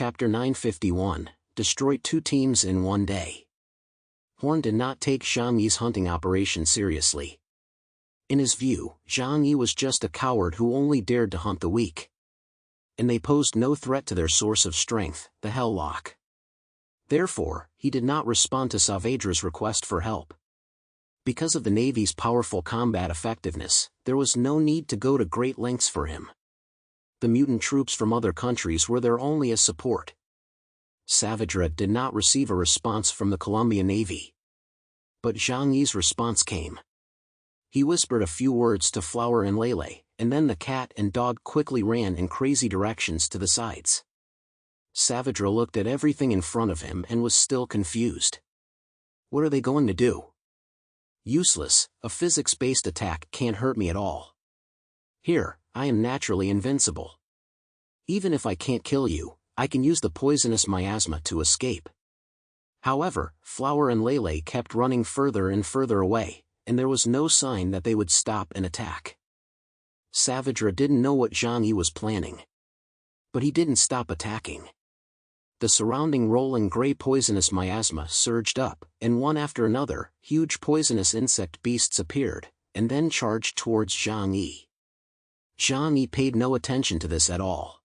Chapter 951, Destroy 2 teams in 1 day. Horn did not take Jangi's hunting operation seriously. In his view, Jangi was just a coward who only dared to hunt the weak. And they posed no threat to their source of strength, the Helllock. Therefore, he did not respond to Saavedra's request for help. Because of the Navy's powerful combat effectiveness, there was no need to go to great lengths for him. The mutant troops from other countries were there only as support. Saavedra did not receive a response from the Colombian Navy. But Jangi's response came. He whispered a few words to Flower and Lele, and then the cat and dog quickly ran in crazy directions to the sides. Saavedra looked at everything in front of him and was still confused. What are they going to do? Useless, a physics-based attack can't hurt me at all. Here, I am naturally invincible. Even if I can't kill you, I can use the poisonous miasma to escape. However, Flower and Lele kept running further and further away, and there was no sign that they would stop and attack. Saavedra didn't know what Jangi was planning. But he didn't stop attacking. The surrounding rolling gray poisonous miasma surged up, and one after another, huge poisonous insect beasts appeared, and then charged towards Jangi. Jangi paid no attention to this at all.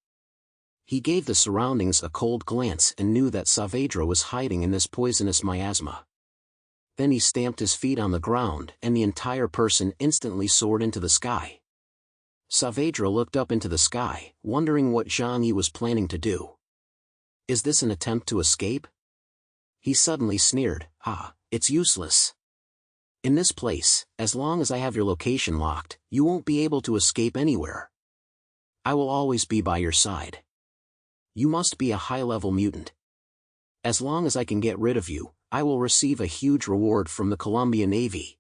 He gave the surroundings a cold glance and knew that Saavedra was hiding in this poisonous miasma. Then he stamped his feet on the ground and the entire person instantly soared into the sky. Saavedra looked up into the sky, wondering what Jangi was planning to do. Is this an attempt to escape? He suddenly sneered, it's useless. In this place, as long as I have your location locked, you won't be able to escape anywhere. I will always be by your side. You must be a high-level mutant. As long as I can get rid of you, I will receive a huge reward from the Colombian Navy.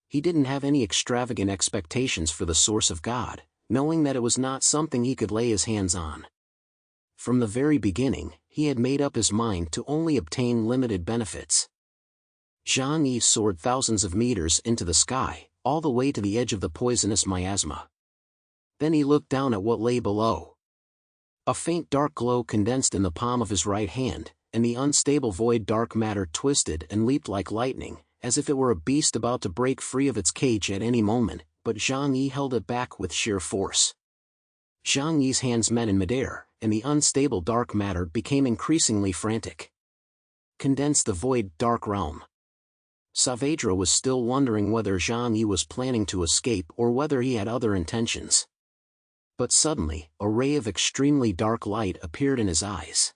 He didn't have any extravagant expectations for the source of God, knowing that it was not something he could lay his hands on. From the very beginning, he had made up his mind to only obtain limited benefits. Jangi soared thousands of meters into the sky, all the way to the edge of the poisonous miasma. Then he looked down at what lay below. A faint dark glow condensed in the palm of his right hand, and the unstable void dark matter twisted and leaped like lightning, as if it were a beast about to break free of its cage at any moment, but Jangi held it back with sheer force. Jangi's hands met in midair, and the unstable dark matter became increasingly frantic. Condense the void dark realm. Saavedra was still wondering whether Jangi was planning to escape or whether he had other intentions. But suddenly, a ray of extremely dark light appeared in his eyes.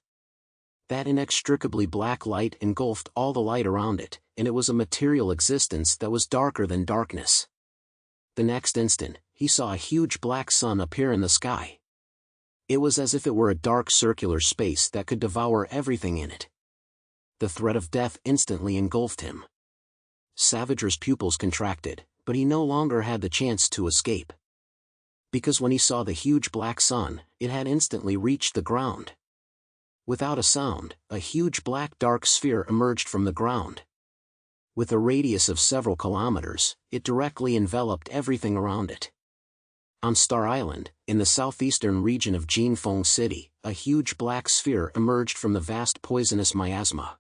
That inextricably black light engulfed all the light around it, and it was a material existence that was darker than darkness. The next instant, he saw a huge black sun appear in the sky. It was as if it were a dark circular space that could devour everything in it. The threat of death instantly engulfed him. Saavedra's pupils contracted, but he no longer had the chance to escape. Because when he saw the huge black sun, it had instantly reached the ground. Without a sound, a huge black dark sphere emerged from the ground. With a radius of several kilometers, it directly enveloped everything around it. On Star Island, in the southeastern region of Jinfeng City, a huge black sphere emerged from the vast poisonous miasma.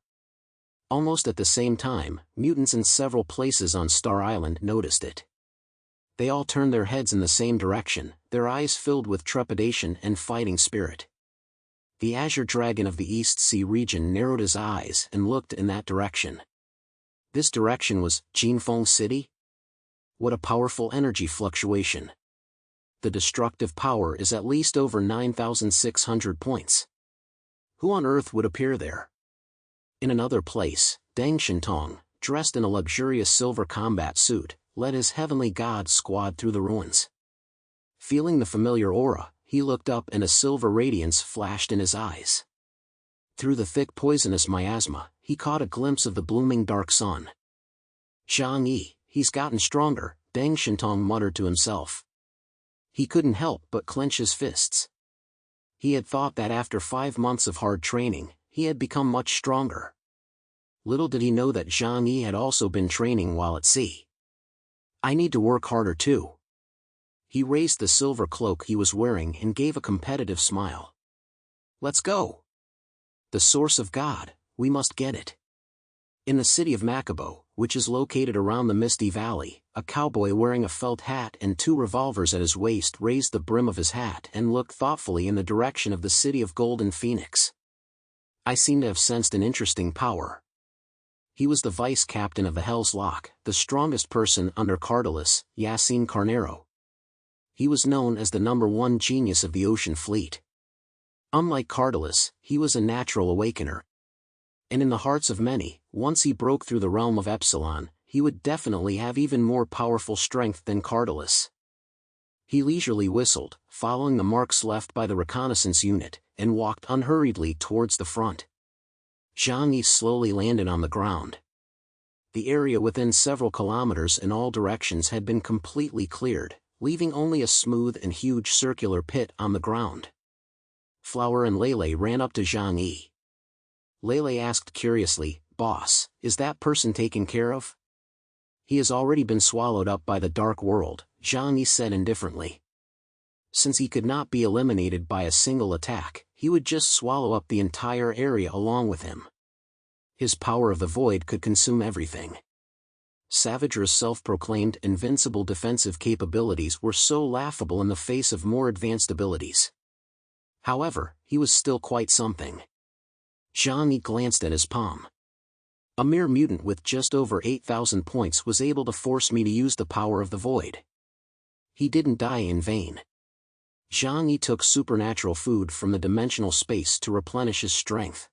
Almost at the same time, mutants in several places on Star Island noticed it. They all turned their heads in the same direction, their eyes filled with trepidation and fighting spirit. The Azure Dragon of the East Sea region narrowed his eyes and looked in that direction. This direction was Jinfeng City? What a powerful energy fluctuation. The destructive power is at least over 9,600 points. Who on earth would appear there? In another place, Deng Shintong, dressed in a luxurious silver combat suit, led his heavenly god squad through the ruins. Feeling the familiar aura, he looked up and a silver radiance flashed in his eyes. Through the thick poisonous miasma, he caught a glimpse of the blooming dark sun. Jangi, he's gotten stronger, Deng Shintong muttered to himself. He couldn't help but clench his fists. He had thought that after 5 months of hard training, he had become much stronger. Little did he know that Jangi had also been training while at sea. I need to work harder too. He raised the silver cloak he was wearing and gave a competitive smile. Let's go. The source of God, we must get it. In the city of Makabo, which is located around the Misty Valley, a cowboy wearing a felt hat and 2 revolvers at his waist raised the brim of his hat and looked thoughtfully in the direction of the city of Golden Phoenix. I seem to have sensed an interesting power. He was the vice captain of the Hell's Lock, the strongest person under Cardalis, Yassine Carnero. He was known as the #1 genius of the Ocean Fleet. Unlike Cardalis, he was a natural awakener. And in the hearts of many, once he broke through the realm of Epsilon, he would definitely have even more powerful strength than Cardalis. He leisurely whistled, following the marks left by the reconnaissance unit, and walked unhurriedly towards the front. Jangi slowly landed on the ground. The area within several kilometers in all directions had been completely cleared, leaving only a smooth and huge circular pit on the ground. Flower and Lele ran up to Jangi. Lele asked curiously, "Boss, is that person taken care of?" "He has already been swallowed up by the dark world," Jangi said indifferently. Since he could not be eliminated by a single attack, he would just swallow up the entire area along with him. His power of the void could consume everything. Savage's self-proclaimed invincible defensive capabilities were so laughable in the face of more advanced abilities. However, he was still quite something. Jangi glanced at his palm. A mere mutant with just over 8,000 points was able to force me to use the power of the void. He didn't die in vain. Jangi took supernatural food from the dimensional space to replenish his strength.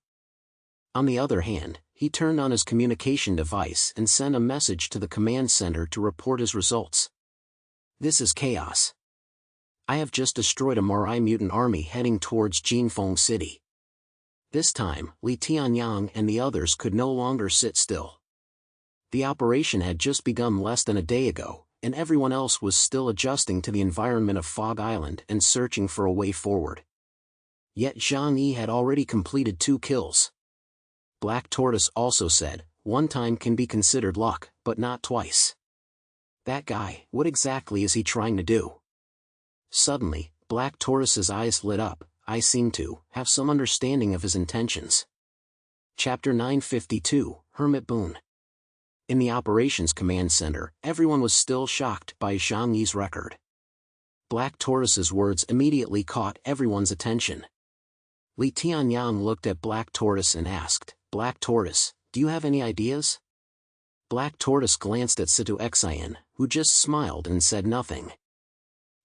On the other hand, he turned on his communication device and sent a message to the command center to report his results. "This is chaos. I have just destroyed a Marai mutant army heading towards Jinfeng City." This time, Li Tianyang and the others could no longer sit still. The operation had just begun less than a day ago, and everyone else was still adjusting to the environment of Fog Island and searching for a way forward. Yet Zhang Yi had already completed 2 kills. Black Tortoise also said, "One time can be considered luck, but not twice." "That guy, what exactly is he trying to do?" Suddenly, Black Tortoise's eyes lit up. "I seem to have some understanding of his intentions." Chapter 952, Hermit Boon. In the Operations Command Center, everyone was still shocked by Zhang Yi's record. Black Tortoise's words immediately caught everyone's attention. Li Tianyang looked at Black Tortoise and asked, "Black Tortoise, do you have any ideas?" Black Tortoise glanced at Situ Xian, who just smiled and said nothing.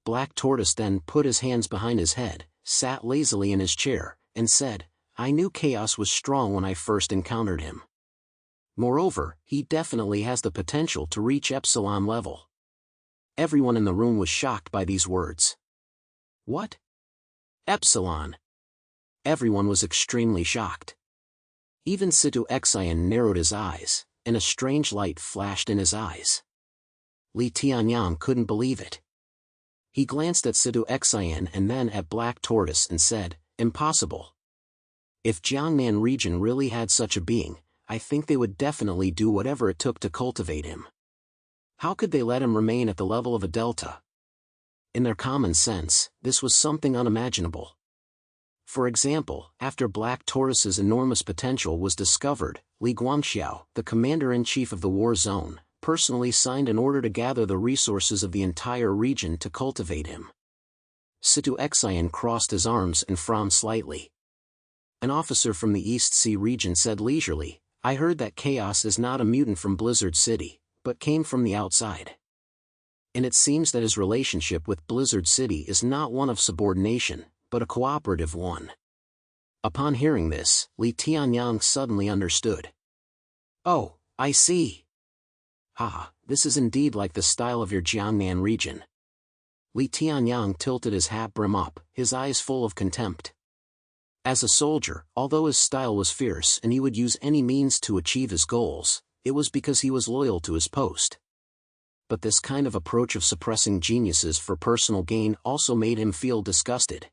Black Tortoise then put his hands behind his head, sat lazily in his chair, and said, "I knew Chaos was strong when I first encountered him. Moreover, he definitely has the potential to reach Epsilon level." Everyone in the room was shocked by these words. "What? Epsilon?" Everyone was extremely shocked. Even Situ Xian narrowed his eyes, and a strange light flashed in his eyes. Li Tianyang couldn't believe it. He glanced at Situ Xian and then at Black Tortoise and said, "Impossible. If Jiangnan region really had such a being, I think they would definitely do whatever it took to cultivate him. How could they let him remain at the level of a delta?" In their common sense, this was something unimaginable. For example, after Black Tortoise's enormous potential was discovered, Li Guangxiao, the commander-in-chief of the war zone, personally signed an order to gather the resources of the entire region to cultivate him. Situ Xian crossed his arms and frowned slightly. An officer from the East Sea region said leisurely, "I heard that Chaos is not a mutant from Blizzard City, but came from the outside. And it seems that his relationship with Blizzard City is not one of subordination, but a cooperative one." Upon hearing this, Li Tianyang suddenly understood. "Oh, I see. This is indeed like the style of your Jiangnan region." Li Tianyang tilted his hat brim up, his eyes full of contempt. As a soldier, although his style was fierce and he would use any means to achieve his goals, it was because he was loyal to his post. But this kind of approach of suppressing geniuses for personal gain also made him feel disgusted.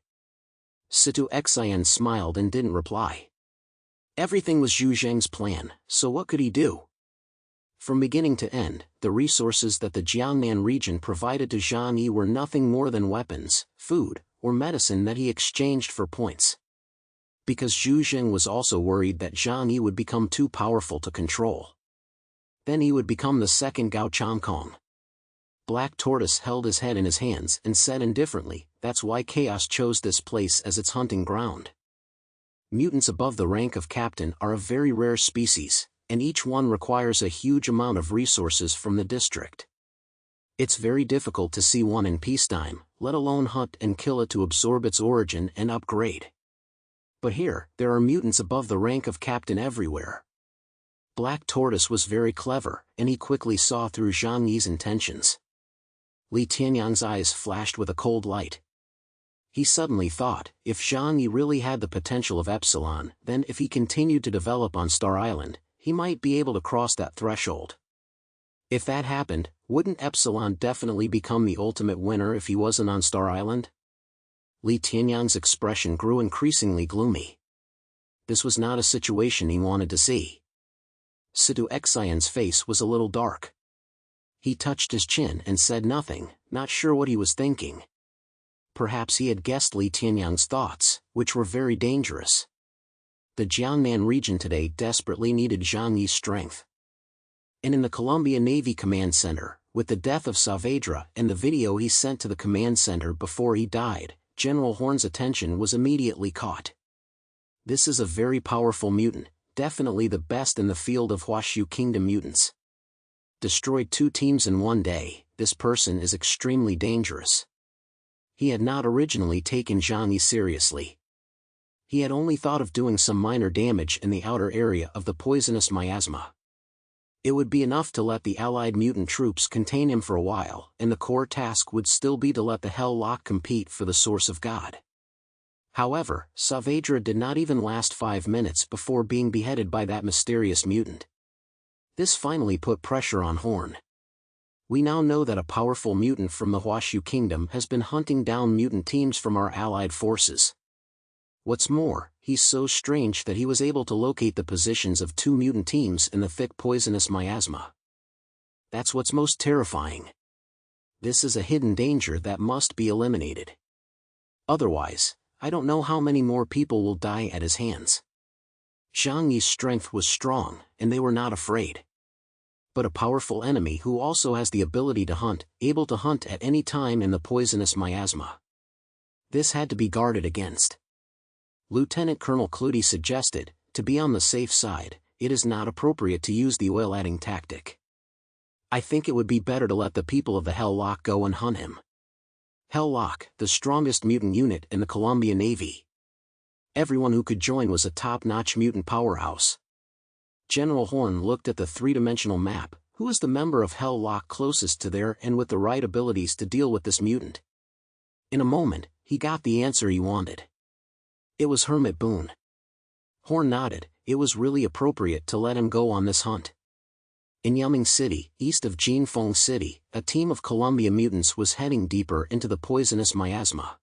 Situ Xian smiled and didn't reply. Everything was Zhu Zheng's plan, so what could he do? From beginning to end, the resources that the Jiangnan region provided to Zhang Yi were nothing more than weapons, food, or medicine that he exchanged for points. because Zhu Jing was also worried that Jangi would become too powerful to control. Then he would become the second Gao Changkong. Black Tortoise held his head in his hands and said indifferently, "That's why Chaos chose this place as its hunting ground." Mutants above the rank of captain are a very rare species, and each one requires a huge amount of resources from the district. It's very difficult to see one in peacetime, let alone hunt and kill it to absorb its origin and upgrade. But here, there are mutants above the rank of captain everywhere. Black Tortoise was very clever, and he quickly saw through Zhang intentions. Li Tianyang's eyes flashed with a cold light. He suddenly thought, if Zhang Yi really had the potential of Epsilon, then if he continued to develop on Star Island, he might be able to cross that threshold. If that happened, wouldn't Epsilon definitely become the ultimate winner if he wasn't on Star Island? Li Tianyang's expression grew increasingly gloomy. This was not a situation he wanted to see. Situ Xian's face was a little dark. He touched his chin and said nothing, not sure what he was thinking. Perhaps he had guessed Li Tianyang's thoughts, which were very dangerous. The Jiangnan region today desperately needed Zhang Yi's strength. And in the Columbia Navy Command Center, with the death of Saavedra and the video he sent to the command center before he died, General Horn's attention was immediately caught. This is a very powerful mutant, definitely the best in the field of Huashu Kingdom mutants. Destroyed 2 teams in one day, this person is extremely dangerous. He had not originally taken Zhang Yi seriously. He had only thought of doing some minor damage in the outer area of the poisonous miasma. It would be enough to let the allied mutant troops contain him for a while, and the core task would still be to let the Hell-Lock compete for the Source of God. However, Saavedra did not even last 5 minutes before being beheaded by that mysterious mutant. This finally put pressure on Horn. We now know that a powerful mutant from the Huashu Kingdom has been hunting down mutant teams from our allied forces. What's more, he's so strange that he was able to locate the positions of 2 mutant teams in the thick poisonous miasma. That's what's most terrifying. This is a hidden danger that must be eliminated. Otherwise, I don't know how many more people will die at his hands. Zhang Yi's strength was strong, and they were not afraid. But a powerful enemy who also has the ability to hunt, able to hunt at any time in the poisonous miasma. This had to be guarded against. Lieutenant Colonel Clutie suggested, to be on the safe side, it is not appropriate to use the oil-adding tactic. I think it would be better to let the people of the Hell-Lock go and hunt him. Hell-Lock, the strongest mutant unit in the Columbia Navy. Everyone who could join was a top-notch mutant powerhouse. General Horn looked at the 3-dimensional map. Who is the member of Hell-Lock closest to there and with the right abilities to deal with this mutant? In a moment, he got the answer he wanted. It was Hermit Boon. Horn nodded. It was really appropriate to let him go on this hunt. In Yuming City, east of Jinfeng City, a team of Columbia mutants was heading deeper into the poisonous miasma.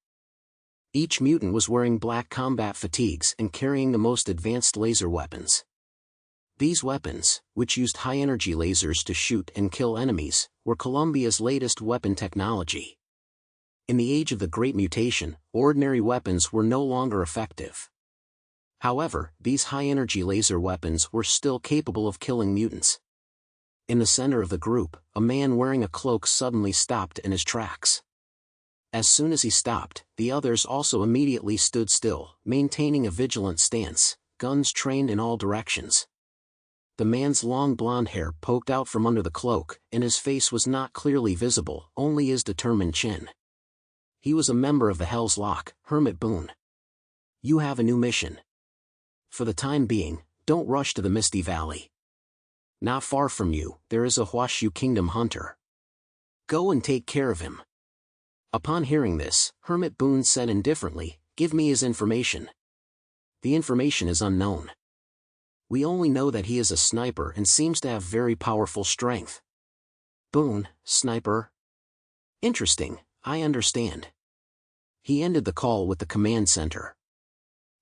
Each mutant was wearing black combat fatigues and carrying the most advanced laser weapons. These weapons, which used high-energy lasers to shoot and kill enemies, were Columbia's latest weapon technology. In the age of the Great Mutation, ordinary weapons were no longer effective. However, these high-energy laser weapons were still capable of killing mutants. In the center of the group, a man wearing a cloak suddenly stopped in his tracks. As soon as he stopped, the others also immediately stood still, maintaining a vigilant stance, guns trained in all directions. The man's long blonde hair poked out from under the cloak, and his face was not clearly visible, only his determined chin. He was a member of the Hell's Lock, Hermit Boon. You have a new mission. For the time being, don't rush to the Misty Valley. Not far from you, there is a Huashu Kingdom hunter. Go and take care of him. Upon hearing this, Hermit Boon said indifferently, "Give me his information." The information is unknown. We only know that he is a sniper and seems to have very powerful strength. Boon, sniper? Interesting, I understand. He ended the call with the command center.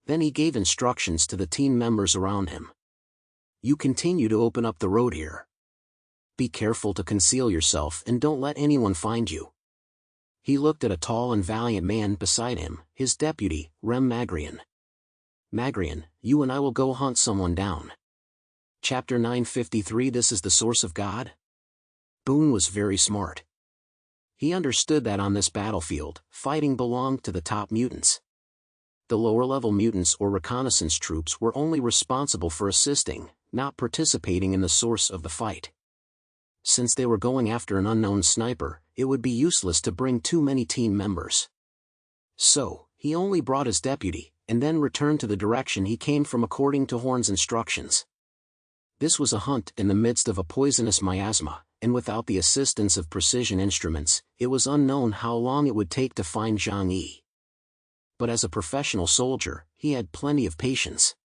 Then he gave instructions to the team members around him. You continue to open up the road here. Be careful to conceal yourself and don't let anyone find you. He looked at a tall and valiant man beside him, his deputy, Rem Magrian. Magrian, you and I will go hunt someone down. Chapter 953 This is the source of God? Boon was very smart. He understood that on this battlefield, fighting belonged to the top mutants. The lower-level mutants or reconnaissance troops were only responsible for assisting, not participating in the source of the fight. Since they were going after an unknown sniper, it would be useless to bring too many team members. So, he only brought his deputy, and then returned to the direction he came from according to Horn's instructions. This was a hunt in the midst of a poisonous miasma, and without the assistance of precision instruments, it was unknown how long it would take to find Jangi. But as a professional soldier, he had plenty of patience.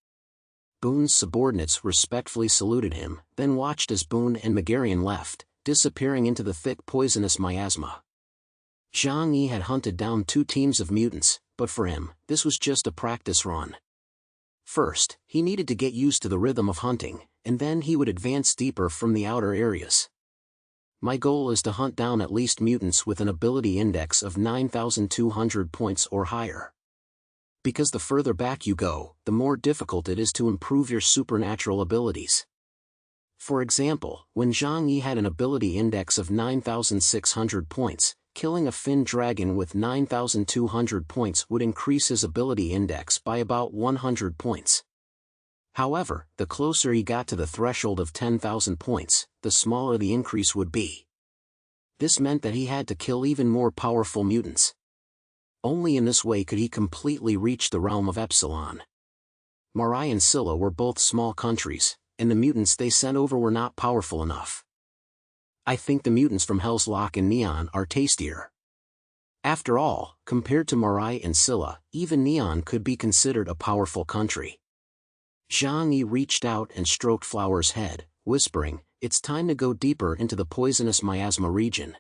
Boon's subordinates respectfully saluted him, then watched as Boon and Magarian left, disappearing into the thick poisonous miasma. Jangi had hunted down 2 teams of mutants, but for him, this was just a practice run. First, he needed to get used to the rhythm of hunting, and then he would advance deeper from the outer areas. My goal is to hunt down at least mutants with an ability index of 9,200 points or higher. Because the further back you go, the more difficult it is to improve your supernatural abilities. For example, when Jangi had an ability index of 9,600 points, killing a fin dragon with 9,200 points would increase his ability index by about 100 points. However, the closer he got to the threshold of 10,000 points, the smaller the increase would be. This meant that he had to kill even more powerful mutants. Only in this way could he completely reach the realm of Epsilon. Marai and Scylla were both small countries, and the mutants they sent over were not powerful enough. I think the mutants from Hell's Lock and Neon are tastier. After all, compared to Marai and Scylla, even Neon could be considered a powerful country. Jangi reached out and stroked Flower's head, whispering, "It's time to go deeper into the poisonous miasma region.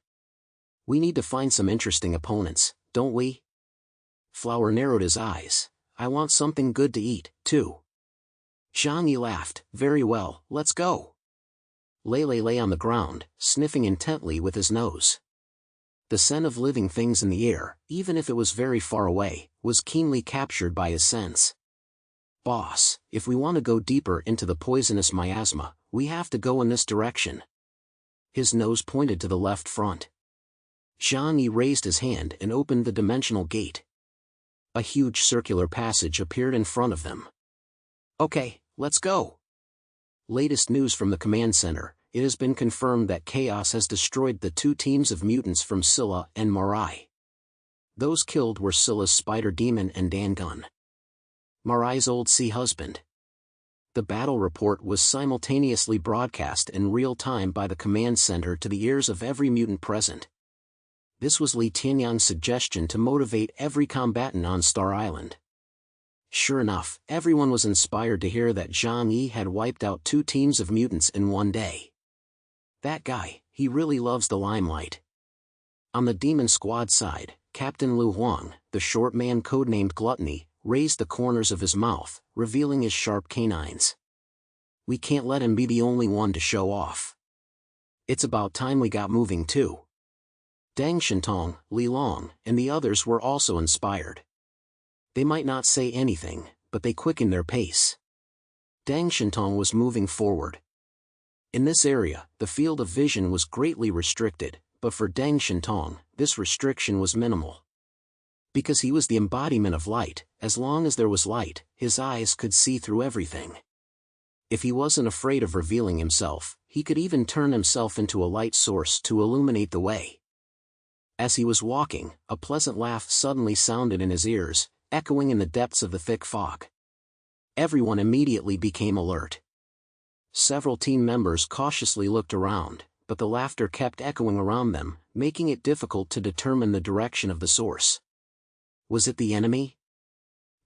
We need to find some interesting opponents, don't we?" Flower narrowed his eyes. "I want something good to eat, too." Jangi laughed. "Very well, let's go." Lele lay on the ground, sniffing intently with his nose. The scent of living things in the air, even if it was very far away, was keenly captured by his sense. "Boss, if we want to go deeper into the poisonous miasma, we have to go in this direction." His nose pointed to the left front. Jangi raised his hand and opened the dimensional gate. A huge circular passage appeared in front of them. "Okay, let's go." Latest news from the command center: it has been confirmed that Chaos has destroyed the 2 teams of mutants from Scylla and Marai. Those killed were Scylla's spider demon and Dangun, Marai's old sea husband. The battle report was simultaneously broadcast in real time by the command center to the ears of every mutant present. This was Li Tianyang's suggestion to motivate every combatant on Star Island. Sure enough, everyone was inspired to hear that Jangi had wiped out 2 teams of mutants in one day. That guy, he really loves the limelight. On the Demon Squad side, Captain Lu Huang, the short man codenamed Gluttony, raised the corners of his mouth, revealing his sharp canines. "We can't let him be the only one to show off. It's about time we got moving too." Deng Shintong, Li Long, and the others were also inspired. They might not say anything, but they quickened their pace. Deng Shintong was moving forward. In this area, the field of vision was greatly restricted, but for Deng Shintong, this restriction was minimal. Because he was the embodiment of light, as long as there was light, his eyes could see through everything. If he wasn't afraid of revealing himself, he could even turn himself into a light source to illuminate the way. As he was walking, a pleasant laugh suddenly sounded in his ears, echoing in the depths of the thick fog. Everyone immediately became alert. Several team members cautiously looked around, but the laughter kept echoing around them, making it difficult to determine the direction of the source. Was it the enemy?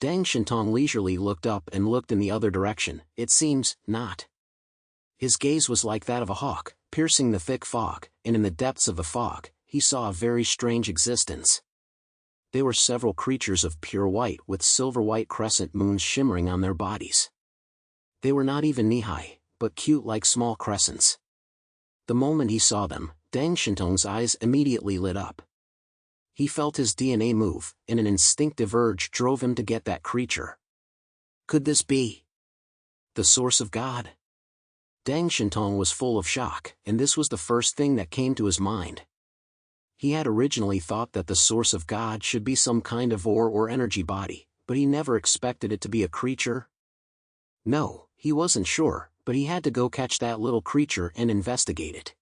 Deng Shintong leisurely looked up and looked in the other direction. It seems, not. His gaze was like that of a hawk, piercing the thick fog, and in the depths of the fog, he saw a very strange existence. They were several creatures of pure white with silver-white crescent moons shimmering on their bodies. They were not even knee-high, but cute like small crescents. The moment he saw them, Deng Shintong's eyes immediately lit up. He felt his DNA move, and an instinctive urge drove him to get that creature. Could this be the source of God? Deng Shintong was full of shock, and this was the first thing that came to his mind. He had originally thought that the source of God should be some kind of ore or energy body, but he never expected it to be a creature. No, he wasn't sure, but he had to go catch that little creature and investigate it.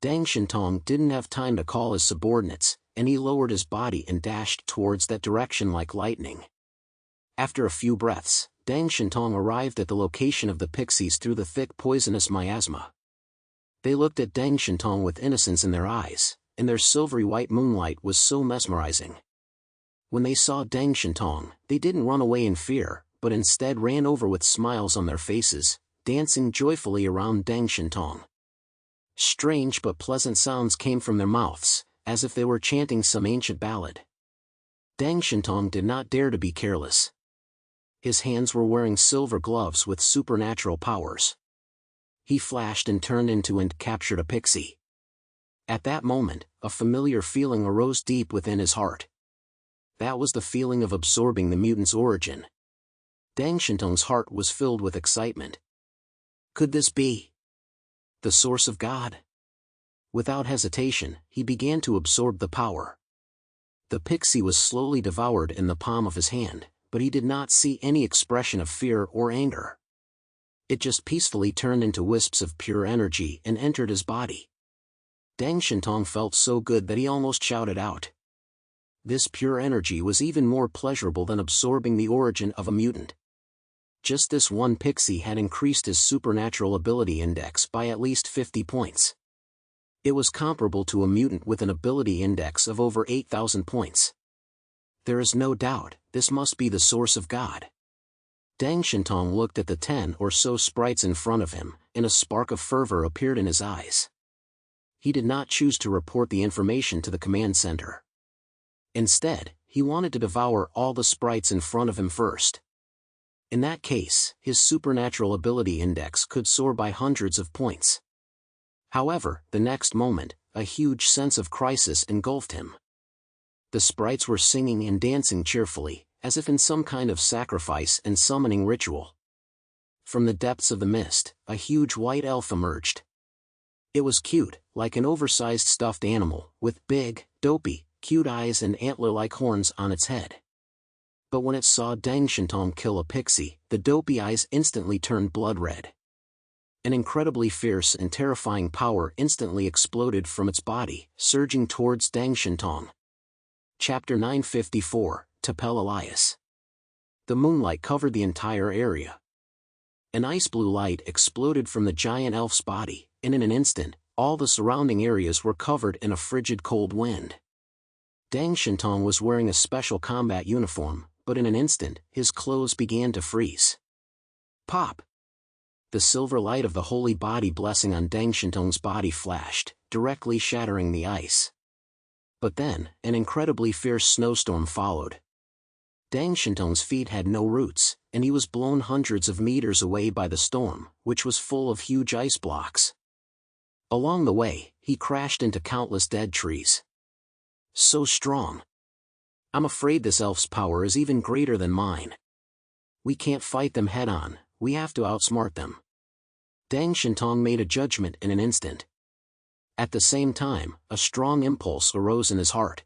Deng Shintong didn't have time to call his subordinates, and he lowered his body and dashed towards that direction like lightning. After a few breaths, Deng Shintong arrived at the location of the pixies through the thick poisonous miasma. They looked at Deng Shintong with innocence in their eyes, and their silvery white moonlight was so mesmerizing. When they saw Deng Shintong, they didn't run away in fear, but instead ran over with smiles on their faces, dancing joyfully around Deng Shintong. Strange but pleasant sounds came from their mouths, as if they were chanting some ancient ballad. Deng Shintong did not dare to be careless. His hands were wearing silver gloves with supernatural powers. He flashed and turned into and captured a pixie. At that moment, a familiar feeling arose deep within his heart. That was the feeling of absorbing the mutant's origin. Deng Shintong's heart was filled with excitement. Could this be the source of God? Without hesitation, he began to absorb the power. The pixie was slowly devoured in the palm of his hand, but he did not see any expression of fear or anger. It just peacefully turned into wisps of pure energy and entered his body. Deng Shintong felt so good that he almost shouted out. This pure energy was even more pleasurable than absorbing the origin of a mutant. Just this one pixie had increased his supernatural ability index by at least 50 points. It was comparable to a mutant with an ability index of over 8,000 points. There is no doubt, this must be the source of God. Deng Shintong looked at the 10 or so sprites in front of him, and a spark of fervor appeared in his eyes. He did not choose to report the information to the command center. Instead, he wanted to devour all the sprites in front of him first. In that case, his supernatural ability index could soar by hundreds of points. However, the next moment, a huge sense of crisis engulfed him. The sprites were singing and dancing cheerfully, as if in some kind of sacrifice and summoning ritual. From the depths of the mist, a huge white elf emerged. It was cute, like an oversized stuffed animal, with big, dopey, cute eyes and antler-like horns on its head. But when it saw Deng Shintong kill a pixie, the dopey eyes instantly turned blood red. An incredibly fierce and terrifying power instantly exploded from its body, surging towards Deng Shintong. Chapter 954, Tapel Elias. The moonlight covered the entire area. An ice blue light exploded from the giant elf's body, and in an instant, all the surrounding areas were covered in a frigid cold wind. Deng Shintong was wearing a special combat uniform, but in an instant, his clothes began to freeze. Pop! The silver light of the holy body blessing on Deng Shintong's body flashed, directly shattering the ice. But then, an incredibly fierce snowstorm followed. Deng Shintong's feet had no roots, and he was blown hundreds of meters away by the storm, which was full of huge ice blocks. Along the way, he crashed into countless dead trees. So strong. I'm afraid this elf's power is even greater than mine. We can't fight them head-on, we have to outsmart them. Deng Shintong made a judgment in an instant. At the same time, a strong impulse arose in his heart.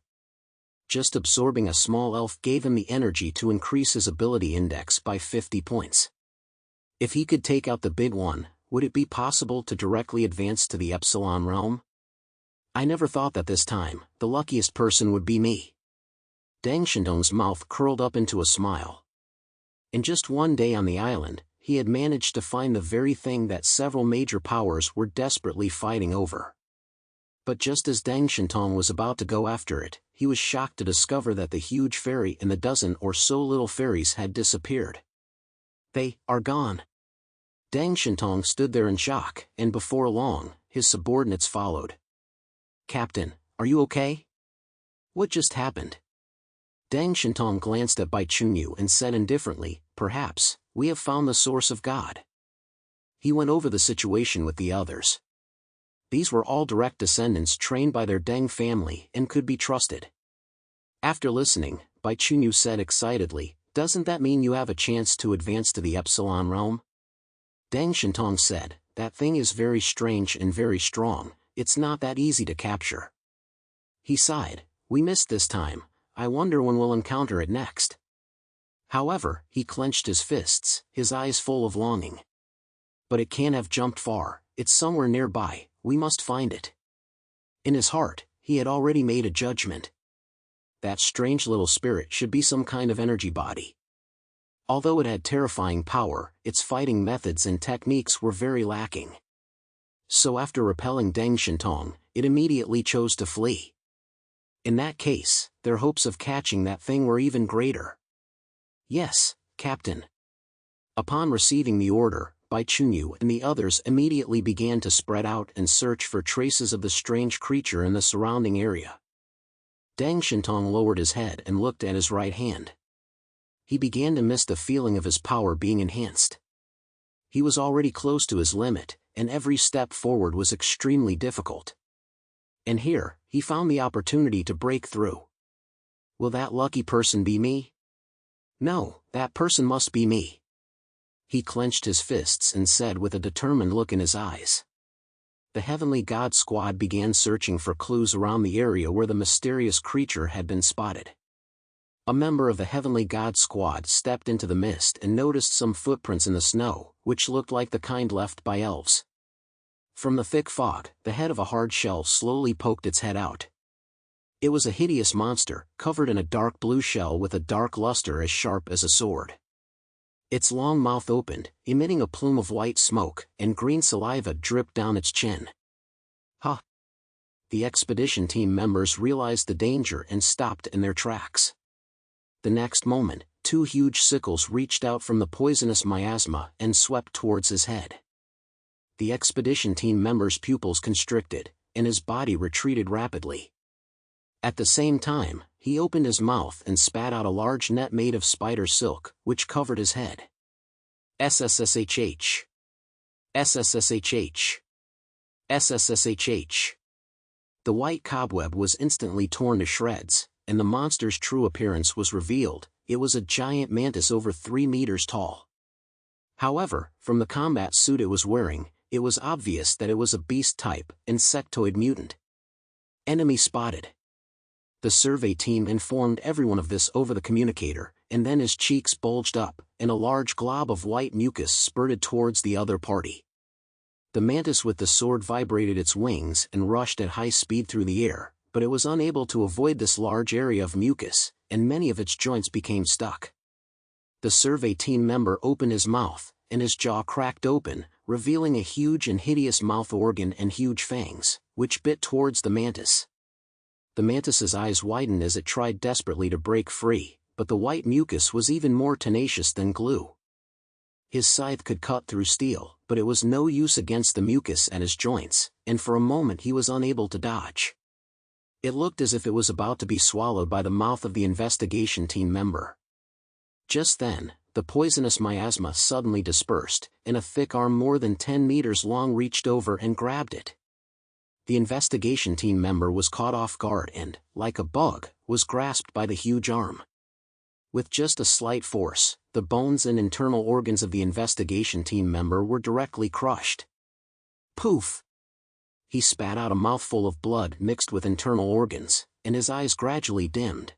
Just absorbing a small elf gave him the energy to increase his ability index by 50 points. If he could take out the big one, would it be possible to directly advance to the Epsilon realm? I never thought that this time, the luckiest person would be me. Deng Shintong's mouth curled up into a smile. In just one day on the island, he had managed to find the very thing that several major powers were desperately fighting over. But just as Deng Shintong was about to go after it, he was shocked to discover that the huge fairy and the dozen or so little fairies had disappeared. They are gone. Deng Shintong stood there in shock, and before long, his subordinates followed. Captain, are you okay? What just happened? Deng Shintong glanced at Bai Chunyu and said indifferently, perhaps, we have found the source of God. He went over the situation with the others. These were all direct descendants trained by their Deng family and could be trusted. After listening, Bai Chunyu said excitedly, Doesn't that mean you have a chance to advance to the Epsilon realm? Deng Shintong said, that thing is very strange and very strong, it's not that easy to capture. He sighed, we missed this time, I wonder when we'll encounter it next. However, he clenched his fists, his eyes full of longing. But it can't have jumped far, it's somewhere nearby, we must find it. In his heart, he had already made a judgment. That strange little spirit should be some kind of energy body. Although it had terrifying power, its fighting methods and techniques were very lacking. So after repelling Deng Shintong, it immediately chose to flee. In that case, their hopes of catching that thing were even greater. Yes, Captain. Upon receiving the order, Bai Chunyu and the others immediately began to spread out and search for traces of the strange creature in the surrounding area. Deng Shintong lowered his head and looked at his right hand. He began to miss the feeling of his power being enhanced. He was already close to his limit, and every step forward was extremely difficult. And here, he found the opportunity to break through. Will that lucky person be me? No, that person must be me. He clenched his fists and said with a determined look in his eyes. The Heavenly God Squad began searching for clues around the area where the mysterious creature had been spotted. A member of the Heavenly God Squad stepped into the mist and noticed some footprints in the snow, which looked like the kind left by elves. From the thick fog, the head of a hard shell slowly poked its head out. It was a hideous monster, covered in a dark blue shell with a dark luster as sharp as a sword. Its long mouth opened, emitting a plume of white smoke, and green saliva dripped down its chin. Ha! The expedition team members realized the danger and stopped in their tracks. The next moment, two huge sickles reached out from the poisonous miasma and swept towards his head. The expedition team member's pupils constricted, and his body retreated rapidly. At the same time, he opened his mouth and spat out a large net made of spider silk, which covered his head. SSSHH. SSSHH. SSSHH. The white cobweb was instantly torn to shreds, and the monster's true appearance was revealed. It was a giant mantis over 3 meters tall. However, from the combat suit it was wearing, it was obvious that it was a beast-type, insectoid mutant. Enemy spotted. The survey team informed everyone of this over the communicator, and then his cheeks bulged up, and a large glob of white mucus spurted towards the other party. The mantis with the sword vibrated its wings and rushed at high speed through the air, but it was unable to avoid this large area of mucus, and many of its joints became stuck. The survey team member opened his mouth, and his jaw cracked open, revealing a huge and hideous mouth organ and huge fangs, which bit towards the mantis. The mantis's eyes widened as it tried desperately to break free, but the white mucus was even more tenacious than glue. His scythe could cut through steel, but it was no use against the mucus at his joints, and for a moment he was unable to dodge. It looked as if it was about to be swallowed by the mouth of the investigation team member. Just then, the poisonous miasma suddenly dispersed, and a thick arm more than 10 meters long reached over and grabbed it. The investigation team member was caught off guard and, like a bug, was grasped by the huge arm. With just a slight force, the bones and internal organs of the investigation team member were directly crushed. Poof! He spat out a mouthful of blood mixed with internal organs, and his eyes gradually dimmed.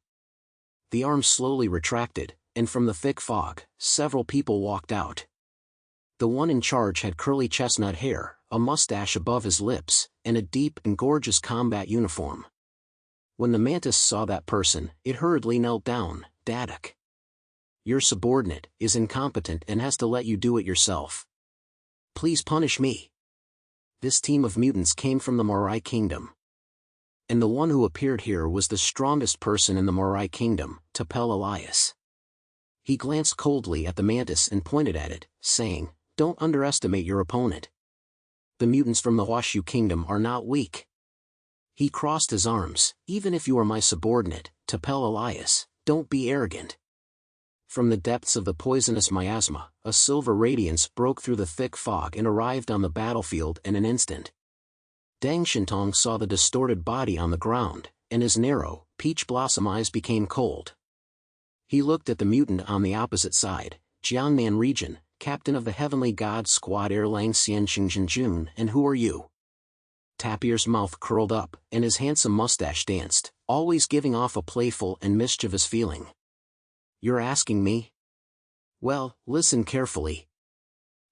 The arm slowly retracted, and from the thick fog, several people walked out. The one in charge had curly chestnut hair, a mustache above his lips, and a deep and gorgeous combat uniform. When the mantis saw that person, it hurriedly knelt down. Dadak. Your subordinate is incompetent and has to let you do it yourself. Please punish me. This team of mutants came from the Morai Kingdom. And the one who appeared here was the strongest person in the Morai Kingdom, Tapel Elias. He glanced coldly at the mantis and pointed at it, saying, Don't underestimate your opponent. The mutants from the Huashu Kingdom are not weak. He crossed his arms. Even if you are my subordinate, Tapel Elias, don't be arrogant. From the depths of the poisonous miasma, a silver radiance broke through the thick fog and arrived on the battlefield in an instant. Deng Shintong saw the distorted body on the ground, and his narrow, peach blossom eyes became cold. He looked at the mutant on the opposite side, Jiangnan region, captain of the Heavenly God Squad Airlang Xianxingjun, and who are you? Tapir's mouth curled up, and his handsome mustache danced, always giving off a playful and mischievous feeling. You're asking me? Well, listen carefully.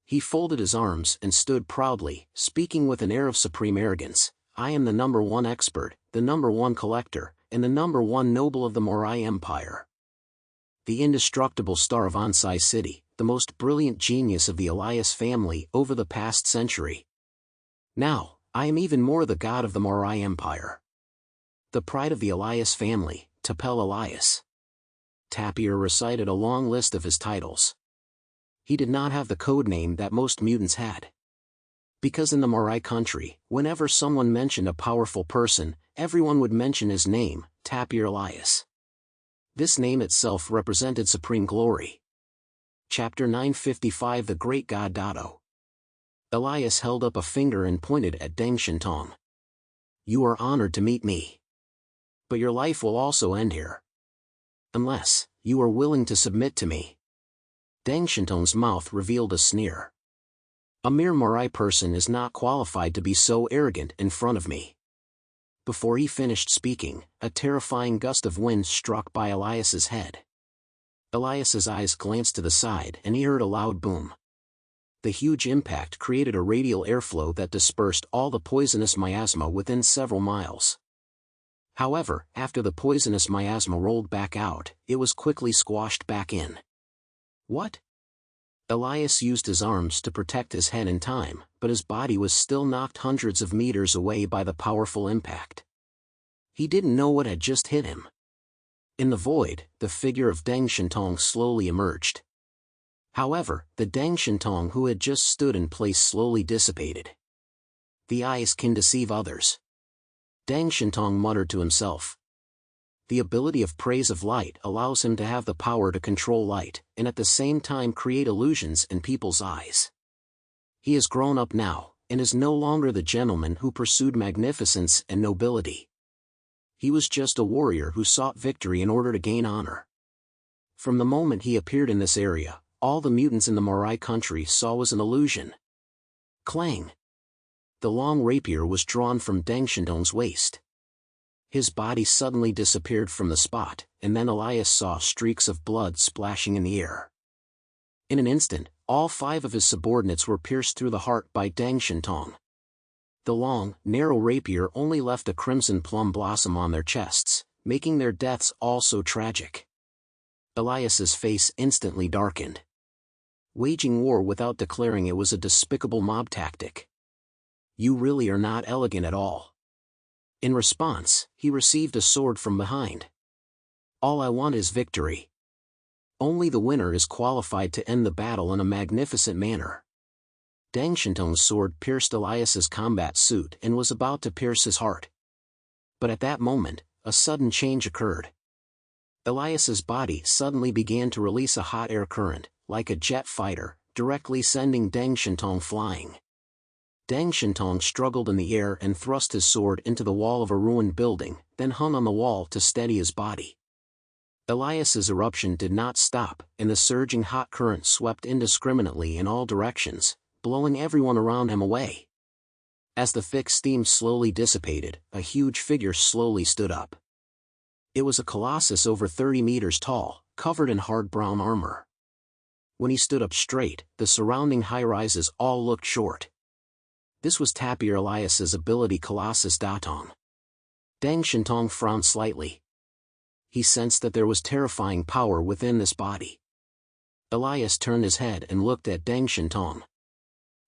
He folded his arms and stood proudly, speaking with an air of supreme arrogance. I am the #1 expert, the #1 collector, and the #1 noble of the Morai Empire. The indestructible star of Ansai City, the most brilliant genius of the Elias family over the past century. Now, I am even more the god of the Morai Empire. The pride of the Elias family, Tapel Elias. Tapir recited a long list of his titles. He did not have the code name that most mutants had. Because in the Morai country, whenever someone mentioned a powerful person, everyone would mention his name, Tapir Elias. This name itself represented supreme glory. Chapter 955 The Great God Dado. Elias held up a finger and pointed at Deng Shintong. You are honored to meet me. But your life will also end here. Unless, you are willing to submit to me. Deng Shintong's mouth revealed a sneer. A mere Morai person is not qualified to be so arrogant in front of me. Before he finished speaking, a terrifying gust of wind struck by Elias's head. Elias's eyes glanced to the side and he heard a loud boom. The huge impact created a radial airflow that dispersed all the poisonous miasma within several miles. However, after the poisonous miasma rolled back out, it was quickly squashed back in. What? Elias used his arms to protect his head in time, but his body was still knocked hundreds of meters away by the powerful impact. He didn't know what had just hit him. In the void, the figure of Deng Shintong slowly emerged. However, the Deng Shintong who had just stood in place slowly dissipated. The eyes can deceive others. Deng Shintong muttered to himself. The ability of praise of light allows him to have the power to control light, and at the same time create illusions in people's eyes. He is grown up now, and is no longer the gentleman who pursued magnificence and nobility. He was just a warrior who sought victory in order to gain honor. From the moment he appeared in this area, all the mutants in the Morai country saw was an illusion. Clang! The long rapier was drawn from Deng Shintong's waist. His body suddenly disappeared from the spot, and then Elias saw streaks of blood splashing in the air. In an instant, all 5 of his subordinates were pierced through the heart by Deng Shintong. The long, narrow rapier only left a crimson plum blossom on their chests, making their deaths all so tragic. Elias's face instantly darkened. Waging war without declaring it was a despicable mob tactic. You really are not elegant at all. In response, he received a sword from behind. All I want is victory. Only the winner is qualified to end the battle in a magnificent manner. Deng Shintong's sword pierced Elias's combat suit and was about to pierce his heart. But at that moment, a sudden change occurred. Elias's body suddenly began to release a hot air current, like a jet fighter, directly sending Deng Shintong flying. Deng Shintong struggled in the air and thrust his sword into the wall of a ruined building, then hung on the wall to steady his body. Elias's eruption did not stop, and the surging hot current swept indiscriminately in all directions, blowing everyone around him away. As the thick steam slowly dissipated, a huge figure slowly stood up. It was a colossus over 30 meters tall, covered in hard brown armor. When he stood up straight, the surrounding high-rises all looked short. This was Tapir Elias's ability Colossus Datong. Deng Shintong frowned slightly. He sensed that there was terrifying power within this body. Elias turned his head and looked at Deng Shintong.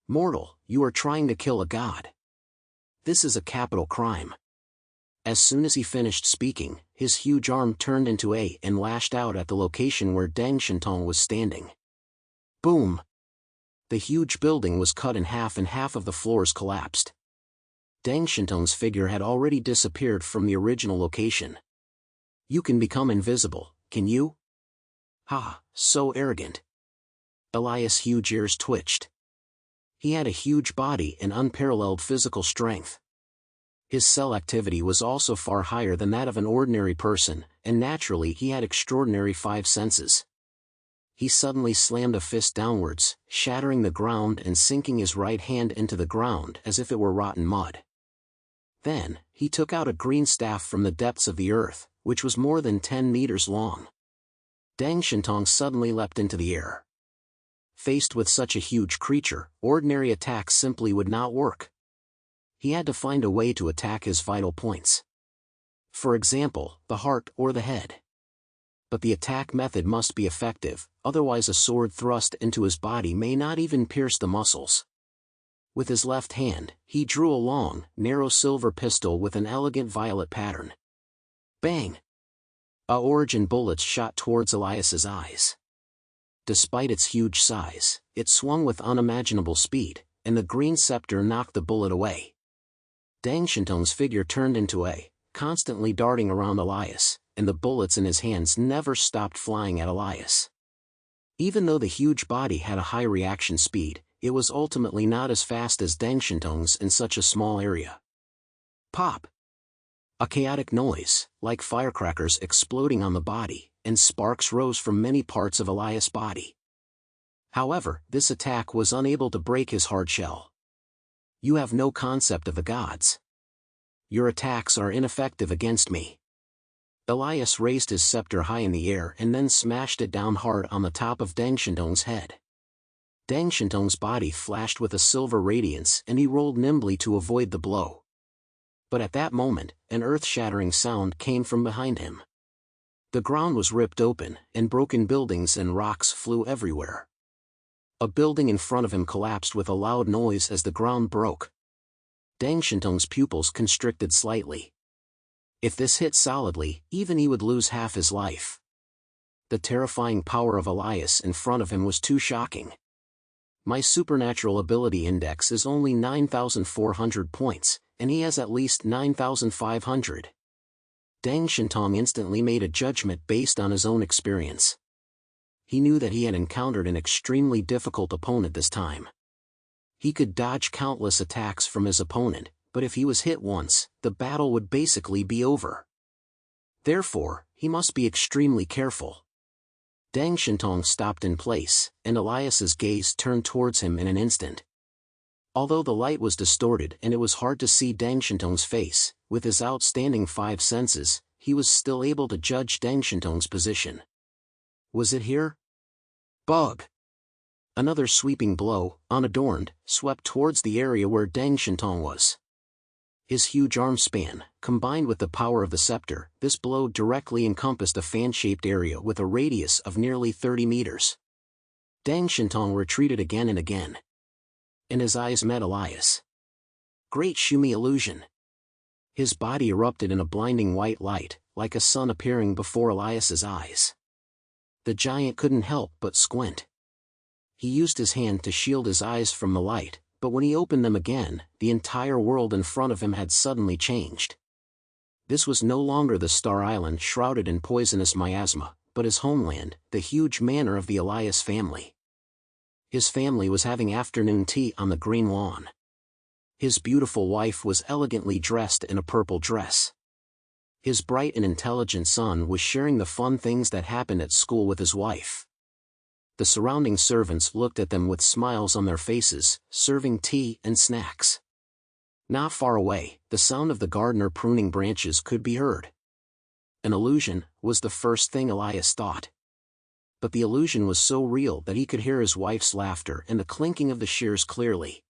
Mortal, you are trying to kill a god. This is a capital crime. As soon as he finished speaking, his huge arm turned into A and lashed out at the location where Deng Shintong was standing. Boom! The huge building was cut in half and half of the floors collapsed. Deng Shintong's figure had already disappeared from the original location. You can become invisible, can you? Ha, so arrogant. Elias' huge ears twitched. He had a huge body and unparalleled physical strength. His cell activity was also far higher than that of an ordinary person, and naturally he had extraordinary five senses. He suddenly slammed a fist downwards, shattering the ground and sinking his right hand into the ground as if it were rotten mud. Then, he took out a green staff from the depths of the earth, which was more than 10 meters long. Deng Shintong suddenly leapt into the air. Faced with such a huge creature, ordinary attacks simply would not work. He had to find a way to attack his vital points. For example, the heart or the head. But the attack method must be effective, otherwise a sword thrust into his body may not even pierce the muscles. With his left hand, he drew a long, narrow silver pistol with an elegant violet pattern. Bang! Origin bullets shot towards Elias's eyes. Despite its huge size, it swung with unimaginable speed, and the green scepter knocked the bullet away. Deng Shintong's figure turned into a, constantly darting around Elias, and the bullets in his hands never stopped flying at Elias. Even though the huge body had a high reaction speed, it was ultimately not as fast as Deng Shintong's in such a small area. Pop! A chaotic noise, like firecrackers exploding on the body, and sparks rose from many parts of Elias' body. However, this attack was unable to break his hard shell. You have no concept of the gods. Your attacks are ineffective against me. Elias raised his scepter high in the air and then smashed it down hard on the top of Deng Shintong's head. Deng Shintong's body flashed with a silver radiance and he rolled nimbly to avoid the blow. But at that moment, an earth-shattering sound came from behind him. The ground was ripped open, and broken buildings and rocks flew everywhere. A building in front of him collapsed with a loud noise as the ground broke. Deng Shintong's pupils constricted slightly. If this hit solidly, even he would lose half his life. The terrifying power of Elias in front of him was too shocking. My supernatural ability index is only 9,400 points, and he has at least 9,500. Deng Shintong instantly made a judgment based on his own experience. He knew that he had encountered an extremely difficult opponent this time. He could dodge countless attacks from his opponent, but if he was hit once, the battle would basically be over. Therefore, he must be extremely careful. Deng Shintong stopped in place, and Elias's gaze turned towards him in an instant. Although the light was distorted and it was hard to see Deng Shintong's face, with his outstanding five senses, he was still able to judge Deng Shintong's position. Was it here? Bug! Another sweeping blow, unadorned, swept towards the area where Deng Shintong was. His huge arm span, combined with the power of the scepter, this blow directly encompassed a fan-shaped area with a radius of nearly 30 meters. Deng Shintong retreated again and again. And his eyes met Elias. Great Shumi illusion. His body erupted in a blinding white light, like a sun appearing before Elias's eyes. The giant couldn't help but squint. He used his hand to shield his eyes from the light, but when he opened them again, the entire world in front of him had suddenly changed. This was no longer the Star Island shrouded in poisonous miasma, but his homeland, the huge manor of the Elias family. His family was having afternoon tea on the green lawn. His beautiful wife was elegantly dressed in a purple dress. His bright and intelligent son was sharing the fun things that happened at school with his wife. The surrounding servants looked at them with smiles on their faces, serving tea and snacks. Not far away, the sound of the gardener pruning branches could be heard. An illusion, was the first thing Elias thought. But the illusion was so real that he could hear his wife's laughter and the clinking of the shears clearly.